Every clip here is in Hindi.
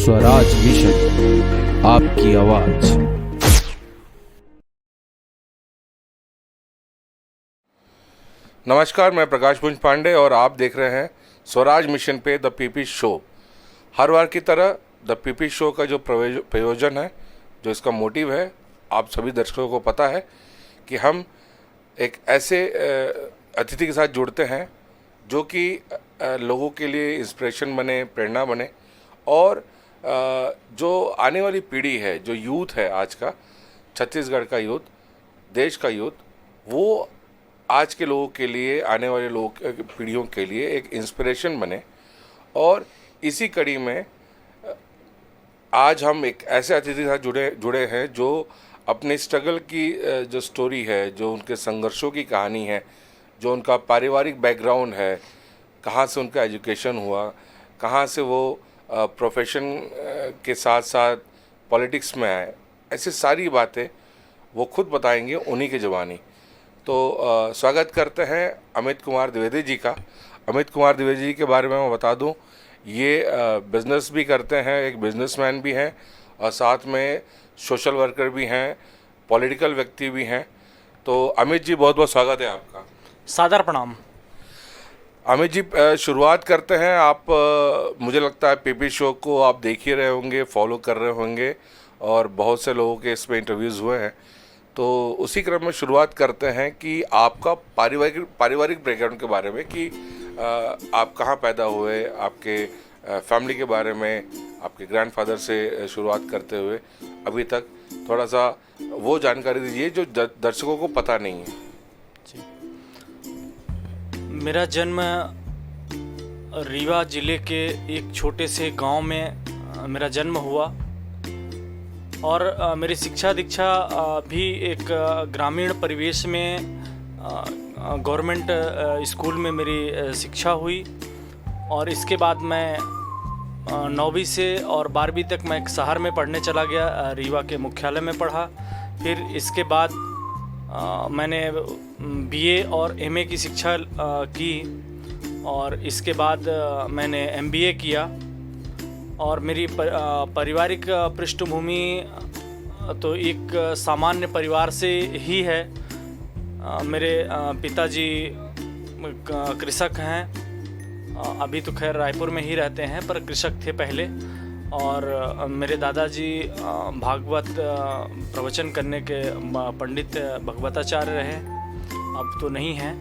स्वराज मिशन, आपकी आवाज। नमस्कार, मैं प्रकाश पुंज पांडे और आप देख रहे हैं स्वराज मिशन पे द पीपी शो। हर बार की तरह द पीपी शो का जो प्रयोजन है, जो इसका मोटिव है, आप सभी दर्शकों को पता है कि हम एक ऐसे अतिथि के साथ जुड़ते हैं जो कि लोगों के लिए इंस्पिरेशन बने, प्रेरणा बने और जो आने वाली पीढ़ी है, जो यूथ है आज का, छत्तीसगढ़ का यूथ, देश का यूथ, वो आज के लोगों के लिए, आने वाले पीढ़ियों के लिए एक इंस्पिरेशन बने। और इसी कड़ी में आज हम एक ऐसे अतिथि के साथ जुड़े हैं जो अपने स्ट्रगल की जो स्टोरी है, जो उनके संघर्षों की कहानी है, जो उनका पारिवारिक बैकग्राउंड है, कहाँ से उनका एजुकेशन हुआ, कहाँ से वो प्रोफेशन के साथ साथ पॉलिटिक्स में आए, ऐसी सारी बातें वो खुद बताएंगे उन्हीं की ज़बानी। तो स्वागत करते हैं अमित कुमार द्विवेदी जी का। अमित कुमार द्विवेदी जी के बारे में मैं बता दूं, ये बिज़नेस भी करते हैं, एक बिजनेसमैन भी हैं और साथ में सोशल वर्कर भी हैं, पॉलिटिकल व्यक्ति भी हैं। तो अमित जी, बहुत बहुत स्वागत है आपका। सादर प्रणाम। अमित जी, शुरुआत करते हैं। आप मुझे लगता है पीपी शो को आप देख ही रहे होंगे, फॉलो कर रहे होंगे और बहुत से लोगों के इसमें इंटरव्यूज़ हुए हैं। तो उसी क्रम में शुरुआत करते हैं कि आपका पारिवारिक बैकग्राउंड के बारे में, कि आप कहाँ पैदा हुए, आपके फैमिली के बारे में, आपके ग्रैंडफादर से शुरुआत करते हुए अभी तक थोड़ा सा वो जानकारी दीजिए जो दर्शकों को पता नहीं है। मेरा जन्म रीवा जिले के एक छोटे से गांव में मेरा जन्म हुआ और मेरी शिक्षा दीक्षा भी एक ग्रामीण परिवेश में गवर्नमेंट स्कूल में मेरी शिक्षा हुई। और इसके बाद मैं 9वीं से और 12वीं तक मैं एक शहर में पढ़ने चला गया, रीवा के मुख्यालय में पढ़ा। फिर इसके बाद मैंने बीए और एमए की शिक्षा की और इसके बाद मैंने एमबीए किया। और मेरी पारिवारिक पृष्ठभूमि तो एक सामान्य परिवार से ही है। मेरे पिताजी कृषक हैं, अभी तो खैर रायपुर में ही रहते हैं, पर कृषक थे पहले। और मेरे दादाजी भागवत प्रवचन करने के पंडित भगवताचार्य रहे, अब तो नहीं हैं।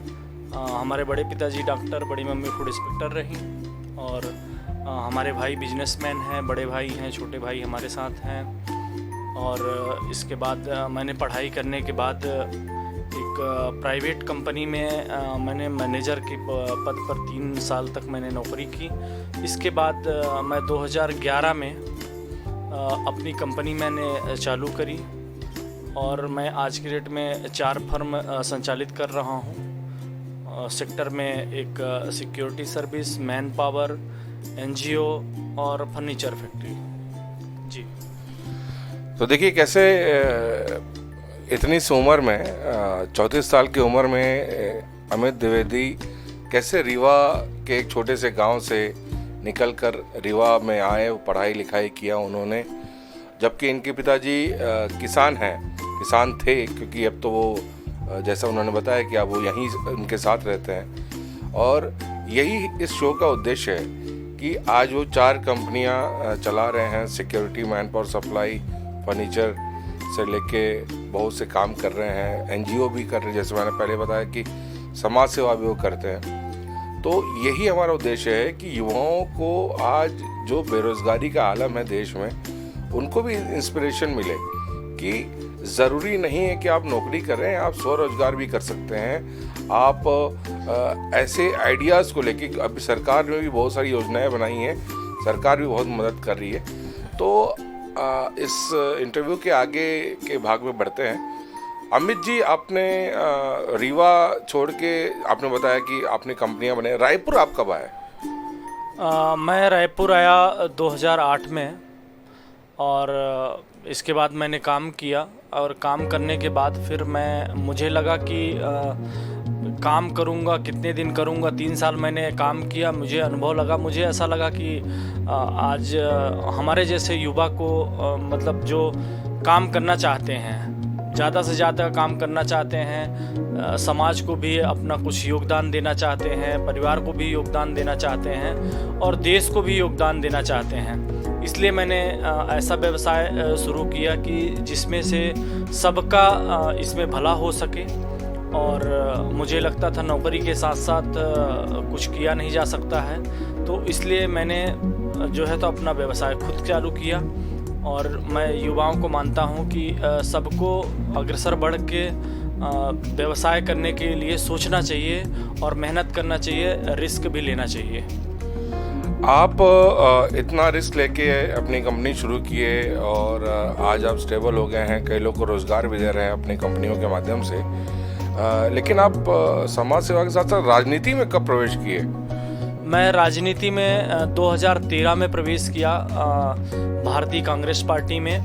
हमारे बड़े पिताजी डॉक्टर, बड़ी मम्मी फूड इंस्पेक्टर रहीं। और हमारे भाई बिजनेसमैन हैं, बड़े भाई हैं, छोटे भाई हमारे साथ हैं। और इसके बाद मैंने पढ़ाई करने के बाद एक प्राइवेट कंपनी में मैंने मैनेजर के पद पर 3 साल तक मैंने नौकरी की। इसके बाद मैं 2011 में अपनी कंपनी मैंने चालू करी और मैं आज की डेट में 4 फर्म संचालित कर रहा हूँ। सेक्टर में एक security service, man power, NGO और फर्नीचर फैक्ट्री। जी। तो देखिए कैसे इतनी सी उम्र में, 34 साल की उम्र में अमित द्विवेदी कैसे रीवा के एक छोटे से गांव से निकलकर रीवा में आए, पढ़ाई लिखाई किया उन्होंने। जबकि इनके पिताजी किसान किसान थे, क्योंकि अब तो वो जैसा उन्होंने बताया कि अब वो यहीं उनके साथ रहते हैं। और यही इस शो का उद्देश्य है कि आज वो 4 कंपनियां चला रहे हैं, security, man power supply, furniture से लेके बहुत से काम कर रहे हैं, एनजीओ भी कर रहे हैं, जैसे मैंने पहले बताया कि समाज सेवा भी वो करते हैं। तो यही हमारा उद्देश्य है कि युवाओं को आज जो बेरोजगारी का आलम है देश में, उनको भी इंस्पिरेशन मिले कि ज़रूरी नहीं है कि आप नौकरी कर रहे हैं, आप स्वरोजगार भी कर सकते हैं। आप ऐसे आइडियाज़ को लेके, अभी सरकार ने भी बहुत सारी योजनाएं बनाई हैं, सरकार भी बहुत मदद कर रही है। तो इस इंटरव्यू के आगे के भाग में बढ़ते हैं। अमित जी, आपने रीवा छोड़ के आपने बताया कि आपने कंपनियां बनाई, रायपुर आप कब आए? मैं रायपुर आया 2008 में और इसके बाद मैंने काम किया। और काम करने के बाद फिर मुझे लगा कि काम करूँगा, कितने दिन करूँगा। 3 साल मैंने काम किया, मुझे अनुभव लगा, मुझे ऐसा लगा कि आज हमारे जैसे युवा को मतलब जो काम करना चाहते हैं, ज़्यादा से ज़्यादा काम करना चाहते हैं, समाज को भी अपना कुछ योगदान देना चाहते हैं, परिवार को भी योगदान देना चाहते हैं और देश को भी योगदान देना चाहते हैं। इसलिए मैंने ऐसा व्यवसाय शुरू किया कि जिसमें से सबका इसमें भला हो सके। और मुझे लगता था नौकरी के साथ साथ कुछ किया नहीं जा सकता है, तो इसलिए मैंने जो है तो अपना व्यवसाय खुद चालू किया। और मैं युवाओं को मानता हूं कि सबको अग्रसर बढ़ के व्यवसाय करने के लिए सोचना चाहिए और मेहनत करना चाहिए, रिस्क भी लेना चाहिए। आप इतना रिस्क लेके अपनी कंपनी शुरू किए और आज आप स्टेबल हो गए हैं, कई लोग को रोज़गार भी दे रहे हैं अपनी कंपनियों के माध्यम से, लेकिन आप समाज सेवा के साथ साथ राजनीति में कब प्रवेश किए? मैं राजनीति में 2013 में प्रवेश किया, भारतीय कांग्रेस पार्टी में।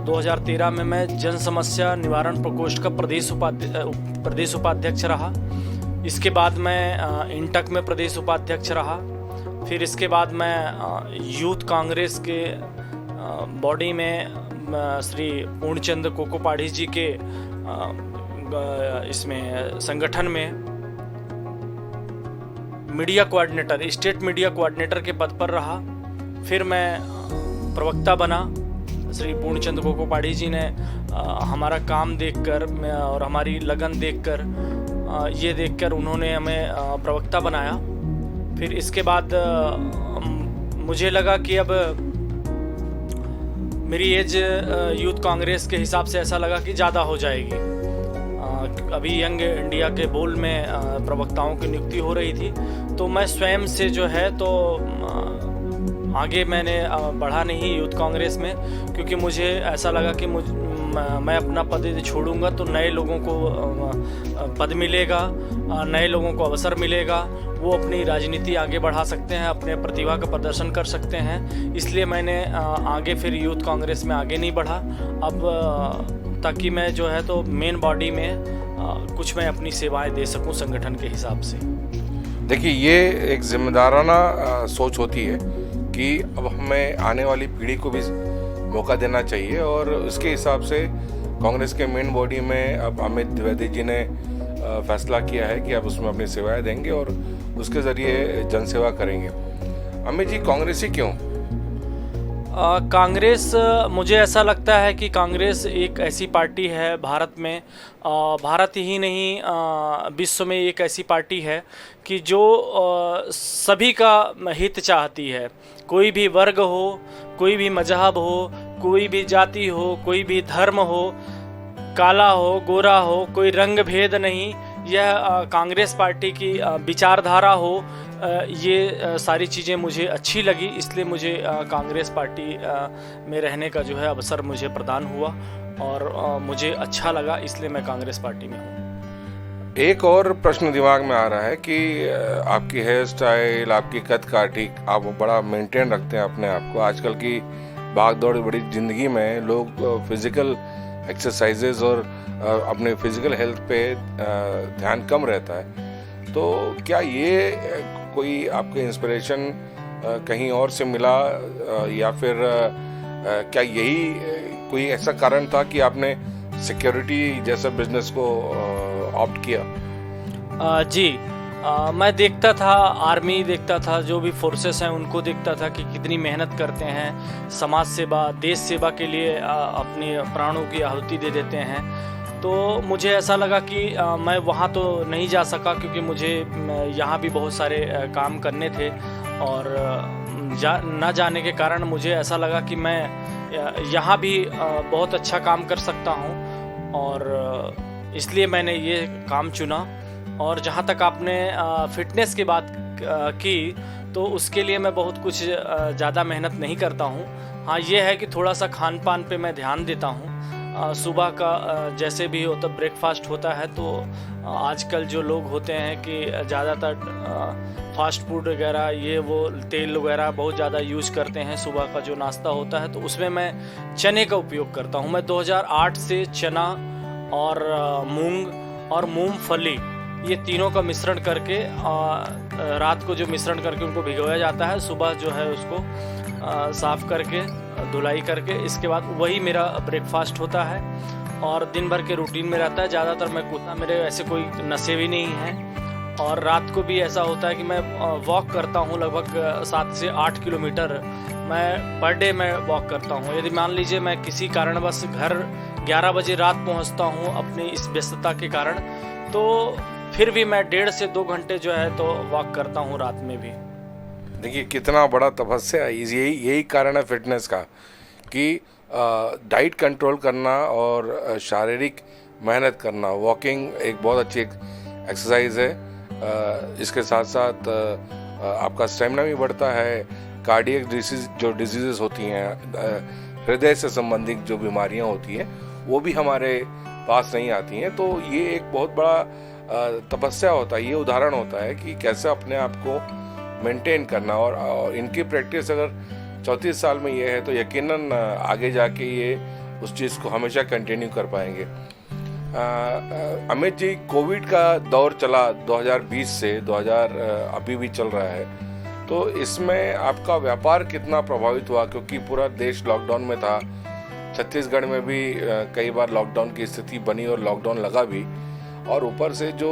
2013 में मैं जन समस्या निवारण प्रकोष्ठ का प्रदेश उपाध्यक्ष रहा। इसके बाद मैं इंटक में प्रदेश उपाध्यक्ष रहा। फिर इसके बाद मैं यूथ कांग्रेस के बॉडी में श्री पूर्णचंद कोकोपाढ़ी जी के इसमें संगठन में media coordinator, state media coordinator के पद पर रहा। फिर मैं प्रवक्ता बना। श्री पूर्णचंद कोकोपाढ़ी जी ने हमारा काम देखकर और हमारी लगन देखकर, ये देखकर उन्होंने हमें प्रवक्ता बनाया। फिर इसके बाद मुझे लगा कि अब मेरी एज यूथ कांग्रेस के हिसाब से ऐसा लगा कि ज़्यादा हो जाएगी। अभी यंग इंडिया के बोल में प्रवक्ताओं की नियुक्ति हो रही थी, तो मैं स्वयं से जो है तो आगे मैंने बढ़ा नहीं यूथ कांग्रेस में, क्योंकि मुझे ऐसा लगा कि मैं अपना पद यदि छोड़ूंगा तो नए लोगों को पद मिलेगा, नए लोगों को अवसर मिलेगा, वो अपनी राजनीति आगे बढ़ा सकते हैं, अपने प्रतिभा का प्रदर्शन कर सकते हैं। इसलिए मैंने आगे फिर यूथ कांग्रेस में आगे नहीं बढ़ा, अब ताकि मैं जो है तो मेन बॉडी में कुछ मैं अपनी सेवाएं दे सकूं संगठन के हिसाब से। देखिए, ये एक जिम्मेदाराना सोच होती है कि अब हमें आने वाली पीढ़ी को भी मौका देना चाहिए, और उसके हिसाब से कांग्रेस के मेन बॉडी में अब अमित द्विवेदी जी ने फैसला किया है कि अब उसमें अपनी सेवाएं देंगे और उसके ज़रिए जनसेवा करेंगे। अमित जी, कांग्रेस ही क्यों? कांग्रेस, मुझे ऐसा लगता है कि कांग्रेस एक ऐसी पार्टी है भारत में, भारत ही नहीं विश्व में एक ऐसी पार्टी है कि जो सभी का हित चाहती है। कोई भी वर्ग हो, कोई भी मजहब हो, कोई भी जाति हो, कोई भी धर्म हो, काला हो, गोरा हो, कोई रंग भेद नहीं। यह कांग्रेस पार्टी की विचारधारा हो, ये सारी चीज़ें मुझे अच्छी लगी, इसलिए मुझे कांग्रेस पार्टी में रहने का जो है अवसर मुझे प्रदान हुआ और मुझे अच्छा लगा, इसलिए मैं कांग्रेस पार्टी में हूँ। एक और प्रश्न दिमाग में आ रहा है कि आपकी हेयर स्टाइल, आपकी कद काठी, आप बड़ा मेंटेन रखते हैं अपने आप को। आजकल की भाग दौड़ बड़ी ज़िंदगी में लोग फिज़िकल एक्सरसाइजेज और अपने फिज़िकल हेल्थ पे ध्यान कम रहता है, तो क्या ये कोई आपके इंस्पिरेशन कहीं और से मिला, या फिर क्या यही कोई ऐसा कारण था कि आपने सिक्योरिटी जैसा बिजनेस को ऑप्ट किया? जी, मैं देखता था, आर्मी देखता था, जो भी फोर्सेस हैं उनको देखता था कि कितनी मेहनत करते हैं, समाज सेवा, देश सेवा के लिए अपने प्राणों की आहुति दे देते हैं। तो मुझे ऐसा लगा कि मैं वहाँ तो नहीं जा सका, क्योंकि मुझे यहाँ भी बहुत सारे काम करने थे, और ना जाने के कारण मुझे ऐसा लगा कि मैं यहाँ भी बहुत अच्छा काम कर सकता हूँ, और इसलिए मैंने ये काम चुना। और जहाँ तक आपने फिटनेस की बात की, तो उसके लिए मैं बहुत कुछ ज़्यादा मेहनत नहीं करता हूँ। हाँ, ये है कि थोड़ा सा खान पान पे मैं ध्यान देता हूँ। सुबह का जैसे भी होता ब्रेकफास्ट होता है, तो आजकल जो लोग होते हैं कि ज़्यादातर फास्ट फूड वगैरह, ये वो तेल वगैरह बहुत ज़्यादा यूज़ करते हैं। सुबह का जो नाश्ता होता है, तो उसमें मैं चने का उपयोग करता हूँ। मैं 2008 से चना और मूंग और मूंगफली, ये तीनों का मिश्रण करके रात को जो मिश्रण करके उनको भिगोया जाता है, सुबह जो है उसको साफ़ करके धुलाई करके इसके बाद वही मेरा ब्रेकफास्ट होता है और दिन भर के रूटीन में रहता है। ज़्यादातर मैं कूदता, मेरे ऐसे कोई नशे भी नहीं हैं। और रात को भी ऐसा होता है कि मैं वॉक करता हूँ लगभग 7 से 8 किलोमीटर मैं पर डे मैं वॉक करता हूँ। यदि मान लीजिए मैं किसी कारणवश घर 11 बजे रात पहुँचता हूँ अपनी इस व्यस्तता के कारण, तो फिर भी मैं 1.5 से 2 घंटे जो है तो वॉक करता हूँ रात में भी। देखिए कितना बड़ा तपस्या है। यही कारण है फिटनेस का कि डाइट कंट्रोल करना और शारीरिक मेहनत करना। वॉकिंग एक बहुत अच्छी एक्सरसाइज है। इसके साथ साथ आपका स्टेमिना भी बढ़ता है। कार्डियक डिजीज़ होती हैं, हृदय से संबंधित जो बीमारियां होती हैं वो भी हमारे पास नहीं आती हैं। तो ये एक बहुत बड़ा तपस्या होता है। ये उदाहरण होता है कि कैसे अपने आप को मेंटेन करना। और इनकी प्रैक्टिस अगर 34 साल में ये है तो यकीनन आगे जाके ये उस चीज़ को हमेशा कंटिन्यू कर पाएंगे। अमित जी, कोविड का दौर चला 2020 से 2000 अभी भी चल रहा है, तो इसमें आपका व्यापार कितना प्रभावित हुआ? क्योंकि पूरा देश लॉकडाउन में था, छत्तीसगढ़ में भी कई बार लॉकडाउन की स्थिति बनी और लॉकडाउन लगा भी। और ऊपर से जो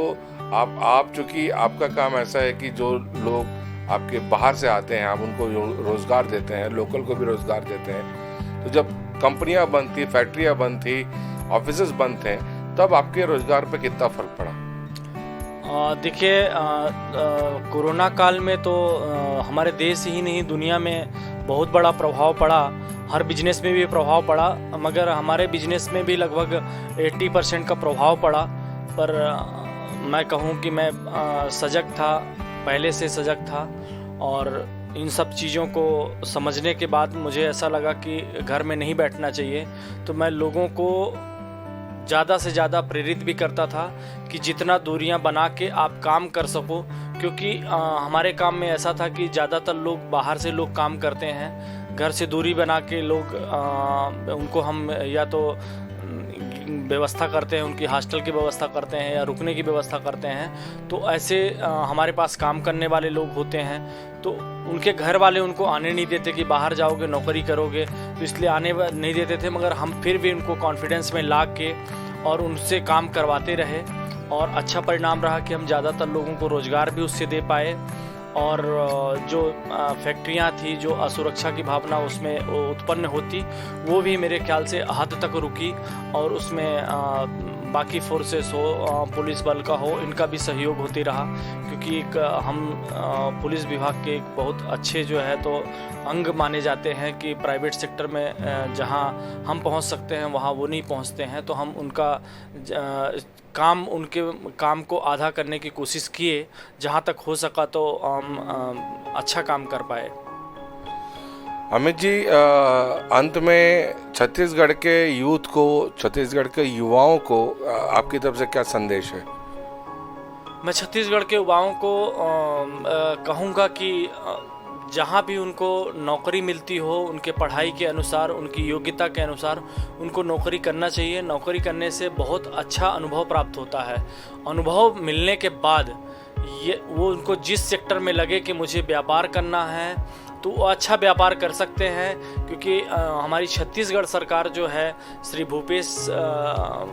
आप चूँकि आपका काम ऐसा है कि जो लोग आपके बाहर से आते हैं आप उनको रोज़गार देते हैं, लोकल को भी रोज़गार देते हैं। तो जब कंपनियां बंद थी, फैक्ट्रियां बंद थी, ऑफिसेज बंद थे, तब आपके रोज़गार पे कितना फ़र्क पड़ा? देखिए, कोरोना काल में तो हमारे देश ही नहीं दुनिया में बहुत बड़ा प्रभाव पड़ा। हर बिजनेस में भी प्रभाव पड़ा, मगर हमारे बिजनेस में भी लगभग 80% का प्रभाव पड़ा। पर मैं कहूँ कि मैं सजग था, पहले से सजग था। और इन सब चीज़ों को समझने के बाद मुझे ऐसा लगा कि घर में नहीं बैठना चाहिए। तो मैं लोगों को ज़्यादा से ज़्यादा प्रेरित भी करता था कि जितना दूरियां बना के आप काम कर सको। क्योंकि हमारे काम में ऐसा था कि ज़्यादातर लोग बाहर से लोग काम करते हैं, घर से दूरी बना के लोग उनको हम या तो व्यवस्था करते हैं, उनकी हॉस्टल की व्यवस्था करते हैं या रुकने की व्यवस्था करते हैं। तो ऐसे हमारे पास काम करने वाले लोग होते हैं, तो उनके घर वाले उनको आने नहीं देते कि बाहर जाओगे नौकरी करोगे, तो इसलिए आने नहीं देते थे। मगर हम फिर भी उनको कॉन्फिडेंस में ला के और उनसे काम करवाते रहे और अच्छा परिणाम रहा कि हम ज़्यादातर लोगों को रोज़गार भी उससे दे पाए। और जो फैक्ट्रियां थी, जो असुरक्षा की भावना उसमें उत्पन्न होती, वो भी मेरे ख्याल से हद तक रुकी। और उसमें बाकी फोर्सेस हो, पुलिस बल का हो, इनका भी सहयोग होते रहा। क्योंकि एक हम पुलिस विभाग के एक बहुत अच्छे जो है तो अंग माने जाते हैं कि प्राइवेट सेक्टर में जहां हम पहुंच सकते हैं वहां वो नहीं पहुंचते हैं। तो हम उनका उनके काम को आधा करने की कोशिश किए, जहां तक हो सका तो हम अच्छा काम कर पाए। अमित जी, अंत में छत्तीसगढ़ के यूथ को, छत्तीसगढ़ के युवाओं को आपकी तरफ से क्या संदेश है? मैं छत्तीसगढ़ के युवाओं को कहूँगा कि जहाँ भी उनको नौकरी मिलती हो, उनके पढ़ाई के अनुसार, उनकी योग्यता के अनुसार उनको नौकरी करना चाहिए। नौकरी करने से बहुत अच्छा अनुभव प्राप्त होता है। अनुभव मिलने के बाद वो उनको जिस सेक्टर में लगे कि मुझे व्यापार करना है तो वो अच्छा व्यापार कर सकते हैं। क्योंकि हमारी छत्तीसगढ़ सरकार जो है, श्री भूपेश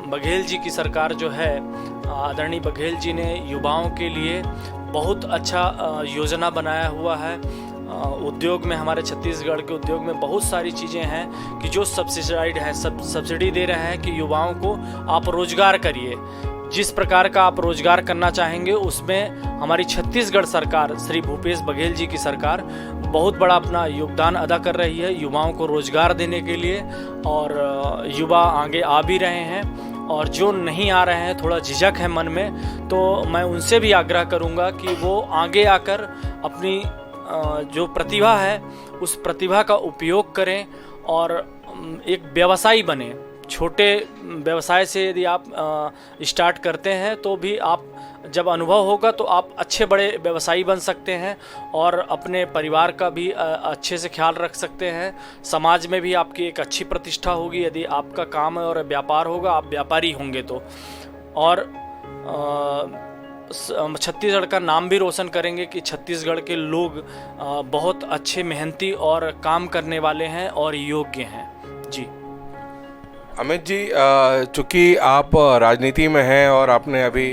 बघेल जी की सरकार जो है, आदरणीय बघेल जी ने युवाओं के लिए बहुत अच्छा योजना बनाया हुआ है। उद्योग में, हमारे छत्तीसगढ़ के उद्योग में बहुत सारी चीज़ें हैं कि जो सब्सिडाइड है, सब्सिडी दे रहे हैं कि युवाओं को आप रोजगार करिए। जिस प्रकार का आप रोजगार करना चाहेंगे उसमें हमारी छत्तीसगढ़ सरकार, श्री भूपेश बघेल जी की सरकार बहुत बड़ा अपना योगदान अदा कर रही है युवाओं को रोजगार देने के लिए। और युवा आगे आ भी रहे हैं, और जो नहीं आ रहे हैं, थोड़ा झिझक है मन में, तो मैं उनसे भी आग्रह करूंगा कि वो आगे आकर अपनी जो प्रतिभा है उस प्रतिभा का उपयोग करें और एक व्यवसायी बने। छोटे व्यवसाय से यदि आप स्टार्ट करते हैं तो भी आप जब अनुभव होगा तो आप अच्छे बड़े व्यवसायी बन सकते हैं और अपने परिवार का भी अच्छे से ख्याल रख सकते हैं। समाज में भी आपकी एक अच्छी प्रतिष्ठा होगी यदि आपका काम और व्यापार होगा, आप व्यापारी होंगे तो। और छत्तीसगढ़ का नाम भी रोशन करेंगे कि छत्तीसगढ़ के लोग बहुत अच्छे मेहनती और काम करने वाले हैं और योग्य हैं। जी अमित जी, चूंकि आप राजनीति में हैं और आपने अभी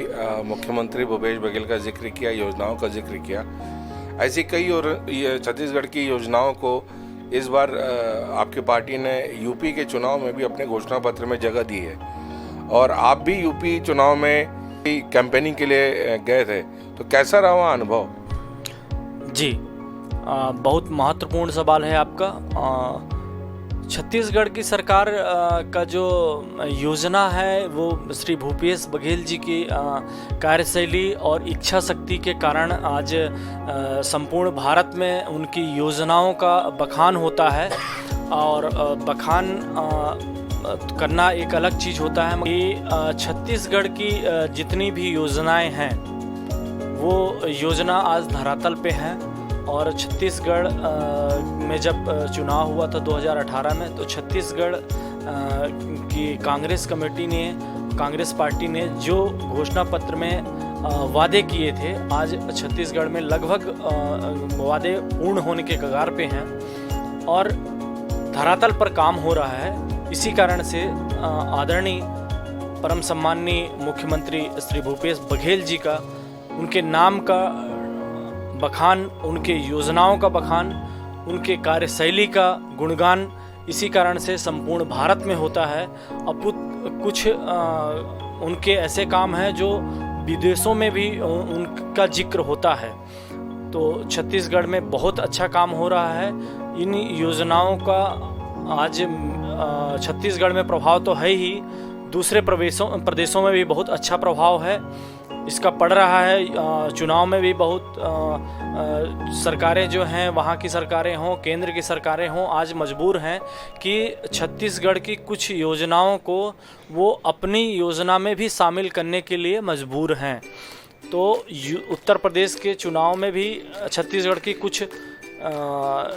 मुख्यमंत्री भूपेश बघेल का जिक्र किया, योजनाओं का जिक्र किया, ऐसी कई और छत्तीसगढ़ की योजनाओं को इस बार आपकी पार्टी ने यूपी के चुनाव में भी अपने घोषणा पत्र में जगह दी है और आप भी यूपी चुनाव में कैंपेनिंग के लिए गए थे, तो कैसा रहा वहाँ अनुभव? जी बहुत महत्वपूर्ण सवाल है आपका। छत्तीसगढ़ की सरकार का जो योजना है वो श्री भूपेश बघेल जी की कार्यशैली और इच्छा शक्ति के कारण आज संपूर्ण भारत में उनकी योजनाओं का बखान होता है। और बखान करना एक अलग चीज़ होता है कि छत्तीसगढ़ की जितनी भी योजनाएं हैं वो योजना आज धरातल पे हैं। और छत्तीसगढ़ में जब चुनाव हुआ था 2018 में, तो छत्तीसगढ़ की कांग्रेस पार्टी ने जो घोषणा पत्र में वादे किए थे, आज छत्तीसगढ़ में लगभग वादे पूर्ण होने के कगार पे हैं और धरातल पर काम हो रहा है। इसी कारण से आदरणीय परम सम्माननीय मुख्यमंत्री श्री भूपेश बघेल जी का, उनके नाम का बखान, उनके योजनाओं का बखान, उनके कार्यशैली का गुणगान इसी कारण से संपूर्ण भारत में होता है। अब कुछ उनके ऐसे काम हैं जो विदेशों में भी उनका जिक्र होता है। तो छत्तीसगढ़ में बहुत अच्छा काम हो रहा है। इन योजनाओं का आज छत्तीसगढ़ में प्रभाव तो है ही, दूसरे प्रदेशों में भी बहुत अच्छा प्रभाव है, इसका पड़ रहा है। चुनाव में भी बहुत सरकारें जो हैं, वहाँ की सरकारें हों, केंद्र की सरकारें हों, आज मजबूर हैं कि छत्तीसगढ़ की कुछ योजनाओं को वो अपनी योजना में भी शामिल करने के लिए मजबूर हैं। तो उत्तर प्रदेश के चुनाव में भी छत्तीसगढ़ की कुछ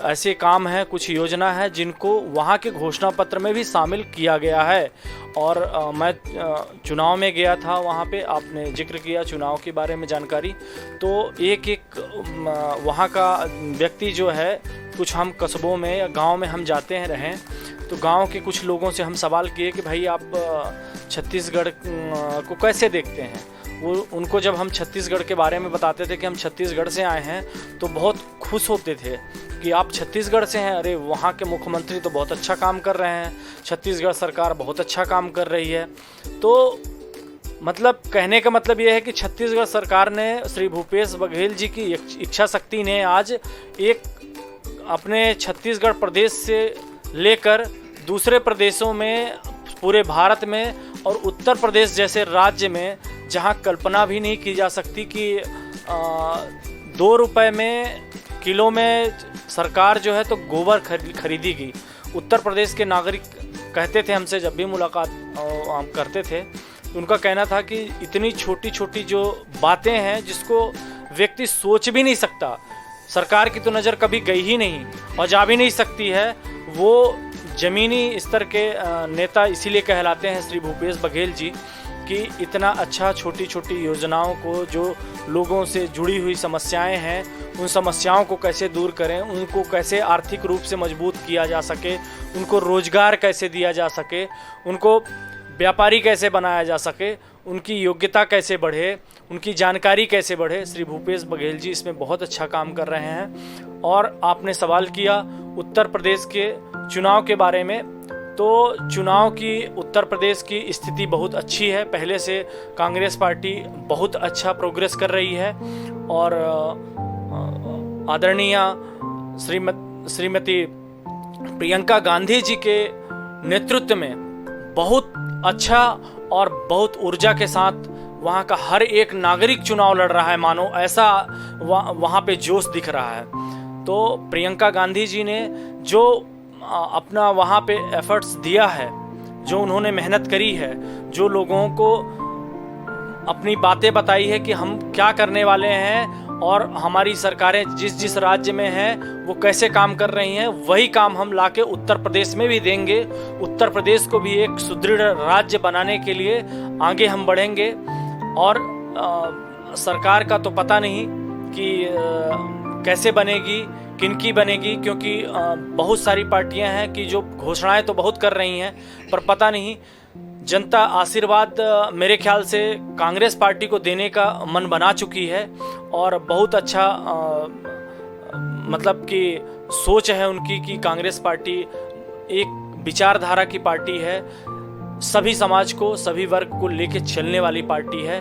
ऐसे काम हैं, कुछ योजना है जिनको वहाँ के घोषणा पत्र में भी शामिल किया गया है। और मैं चुनाव में गया था, वहाँ पे आपने जिक्र किया चुनाव के बारे में जानकारी, तो एक वहाँ का व्यक्ति जो है, कुछ हम कस्बों में या गांव में हम जाते हैं रहें, तो गांव के कुछ लोगों से हम सवाल किए कि भाई आप छत्तीसगढ़ को कैसे देखते हैं। वो उनको जब हम छत्तीसगढ़ के बारे में बताते थे कि हम छत्तीसगढ़ से आए हैं, तो बहुत खुश होते थे कि आप छत्तीसगढ़ से हैं, अरे वहाँ के मुख्यमंत्री तो बहुत अच्छा काम कर रहे हैं, छत्तीसगढ़ सरकार बहुत अच्छा काम कर रही है। तो मतलब कहने का मतलब ये है कि छत्तीसगढ़ सरकार ने, श्री भूपेश बघेल जी की इच्छा शक्ति ने आज एक अपने छत्तीसगढ़ प्रदेश से लेकर दूसरे प्रदेशों में, पूरे भारत में और उत्तर प्रदेश जैसे राज्य में, जहां कल्पना भी नहीं की जा सकती कि 2 रुपए में किलो में सरकार जो है तो गोबर खरीदी गई। उत्तर प्रदेश के नागरिक कहते थे हमसे, जब भी मुलाकात हम करते थे, तो उनका कहना था कि इतनी छोटी छोटी जो बातें हैं जिसको व्यक्ति सोच भी नहीं सकता, सरकार की तो नज़र कभी गई ही नहीं और जा भी नहीं सकती है, वो ज़मीनी स्तर के नेता इसीलिए कहलाते हैं श्री भूपेश बघेल जी, कि इतना अच्छा छोटी छोटी योजनाओं को, जो लोगों से जुड़ी हुई समस्याएं हैं, उन समस्याओं को कैसे दूर करें, उनको कैसे आर्थिक रूप से मजबूत किया जा सके, उनको रोजगार कैसे दिया जा सके, उनको व्यापारी कैसे बनाया जा सके, उनकी योग्यता कैसे बढ़े, उनकी जानकारी कैसे बढ़े। श्री भूपेश बघेल जी इसमें बहुत अच्छा काम कर रहे हैं। और आपने सवाल किया उत्तर प्रदेश के चुनाव के बारे में, तो चुनाव की उत्तर प्रदेश की स्थिति बहुत अच्छी है। पहले से कांग्रेस पार्टी बहुत अच्छा प्रोग्रेस कर रही है और आदरणीय श्रीमती प्रियंका गांधी जी के नेतृत्व में बहुत अच्छा और बहुत ऊर्जा के साथ वहाँ का हर एक नागरिक चुनाव लड़ रहा है, मानो ऐसा वहाँ पे जोश दिख रहा है। तो प्रियंका गांधी जी ने जो अपना वहाँ पे एफर्ट्स दिया है, जो उन्होंने मेहनत करी है, जो लोगों को अपनी बातें बताई है कि हम क्या करने वाले हैं और हमारी सरकारें जिस राज्य में हैं वो कैसे काम कर रही हैं, वही काम हम लाके उत्तर प्रदेश में भी देंगे। उत्तर प्रदेश को भी एक सुदृढ़ राज्य बनाने के लिए आगे हम बढ़ेंगे। और सरकार का तो पता नहीं कि कैसे बनेगी, किनकी बनेगी, क्योंकि बहुत सारी पार्टियां हैं कि जो घोषणाएं तो बहुत कर रही हैं, पर पता नहीं। जनता आशीर्वाद मेरे ख्याल से कांग्रेस पार्टी को देने का मन बना चुकी है और बहुत अच्छा मतलब कि सोच है उनकी कि कांग्रेस पार्टी एक विचारधारा की पार्टी है, सभी समाज को, सभी वर्ग को लेके चलने वाली पार्टी है।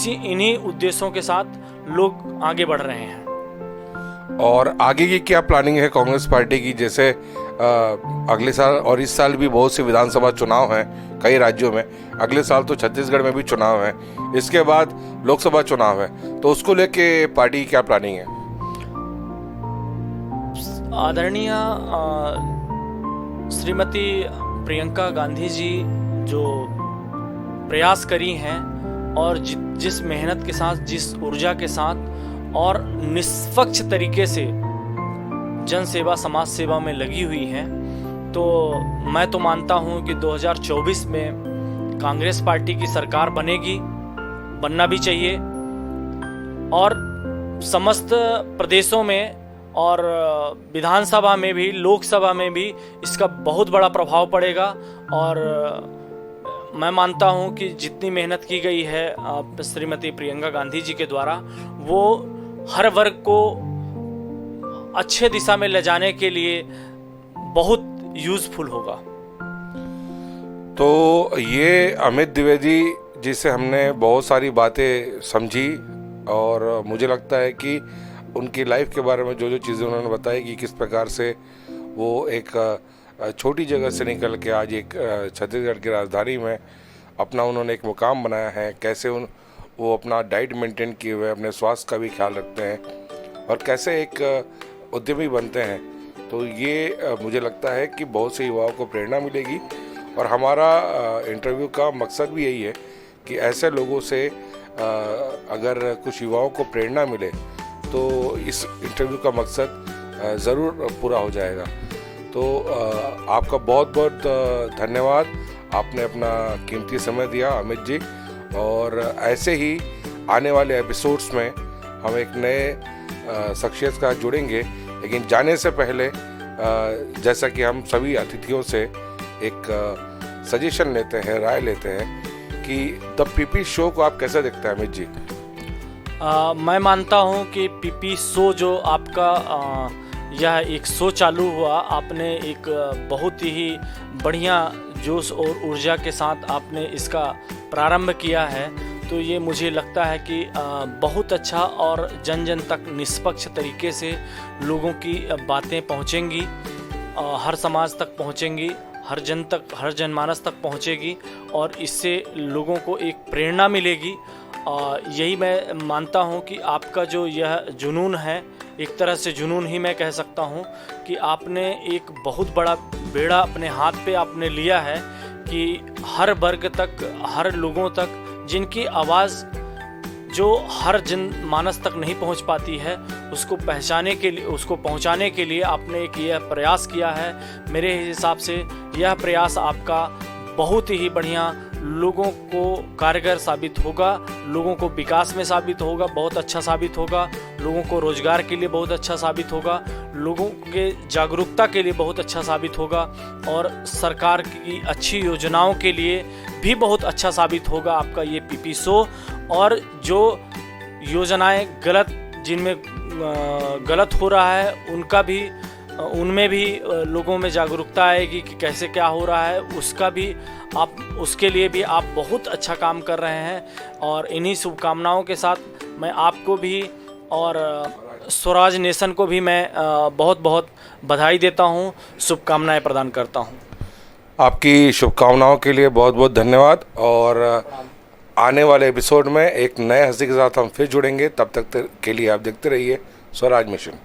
इन्हीं उद्देश्यों के साथ लोग आगे बढ़ रहे हैं। और आगे की क्या प्लानिंग है कांग्रेस पार्टी की? जैसे अगले साल और इस साल भी बहुत से विधानसभा चुनाव हैं कई राज्यों में, अगले साल तो छत्तीसगढ़ में भी चुनाव है, इसके बाद लोकसभा चुनाव है, तो उसको लेके पार्टी की क्या प्लानिंग है? आदरणीय श्रीमती प्रियंका गांधी जी जो प्रयास करी हैं और जिस मेहनत के साथ, जिस ऊर्जा के साथ और निष्पक्ष तरीके से जन सेवा, समाज सेवा में लगी हुई हैं, तो मैं तो मानता हूं कि 2024 में कांग्रेस पार्टी की सरकार बनेगी, बनना भी चाहिए। और समस्त प्रदेशों में और विधानसभा में भी, लोकसभा में भी इसका बहुत बड़ा प्रभाव पड़ेगा। और मैं मानता हूं कि जितनी मेहनत की गई है श्रीमती प्रियंका गांधी जी के द्वारा, वो हर वर्ग को अच्छे दिशा में ले जाने के लिए बहुत यूजफुल होगा। तो ये अमित द्विवेदी जी से हमने बहुत सारी बातें समझी और मुझे लगता है कि उनकी लाइफ के बारे में जो जो चीज़ें उन्होंने बताई कि किस प्रकार से वो एक छोटी जगह से निकल के आज एक छत्तीसगढ़ की राजधानी में अपना उन्होंने एक मुकाम बनाया है, कैसे वो अपना डाइट मेंटेन किए हुए, अपने स्वास्थ्य का भी ख्याल रखते हैं और कैसे एक उद्यमी बनते हैं। तो ये मुझे लगता है कि बहुत से युवाओं को प्रेरणा मिलेगी और हमारा इंटरव्यू का मकसद भी यही है कि ऐसे लोगों से अगर कुछ युवाओं को प्रेरणा मिले तो इस इंटरव्यू का मकसद ज़रूर पूरा हो जाएगा। तो आपका बहुत बहुत धन्यवाद, आपने अपना कीमती समय दिया अमित जी। और ऐसे ही आने वाले एपिसोड्स में हम एक नए शख्सियत का जुड़ेंगे, लेकिन जाने से पहले जैसा कि हम सभी अतिथियों से एक सजेशन लेते हैं, राय लेते हैं कि द पीपी शो को आप कैसे देखते हैं अमित जी? मैं मानता हूं कि पीपी शो जो आपका यह एक शो चालू हुआ, आपने एक बहुत ही बढ़िया जोश और ऊर्जा के साथ आपने इसका प्रारंभ किया है, तो ये मुझे लगता है कि बहुत अच्छा और जन जन तक निष्पक्ष तरीके से लोगों की बातें पहुंचेंगी, हर समाज तक पहुंचेंगी, हर जनमानस तक पहुंचेगी और इससे लोगों को एक प्रेरणा मिलेगी। यही मैं मानता हूं कि आपका जो यह जुनून है, एक तरह से जुनून ही मैं कह सकता हूं कि आपने एक बहुत बड़ा बेड़ा अपने हाथ पे आपने लिया है कि हर वर्ग तक, हर लोगों तक जिनकी आवाज़ जो हर जनमानस तक नहीं पहुंच पाती है, उसको पहुंचाने के लिए आपने एक यह प्रयास किया है। मेरे हिसाब से यह प्रयास आपका बहुत ही बढ़िया लोगों को कारगर साबित होगा, लोगों को विकास में साबित होगा, बहुत अच्छा साबित होगा, लोगों को रोजगार के लिए बहुत अच्छा साबित होगा, लोगों के जागरूकता के लिए बहुत अच्छा साबित होगा और सरकार की अच्छी योजनाओं के लिए भी बहुत अच्छा साबित होगा आपका ये पीपी शो। और जो योजनाएं जिनमें गलत हो रहा है उनमें भी लोगों में जागरूकता आएगी कि कैसे क्या हो रहा है, उसके लिए भी आप बहुत अच्छा काम कर रहे हैं। और इन्हीं शुभकामनाओं के साथ मैं आपको भी और स्वराज नेशन को भी मैं बहुत बहुत बधाई देता हूं, शुभकामनाएं प्रदान करता हूं। आपकी शुभकामनाओं के लिए बहुत बहुत धन्यवाद और आने वाले एपिसोड में एक नए हस्ती के साथ हम फिर जुड़ेंगे। तब तक के लिए आप देखते रहिए स्वराज मिशन।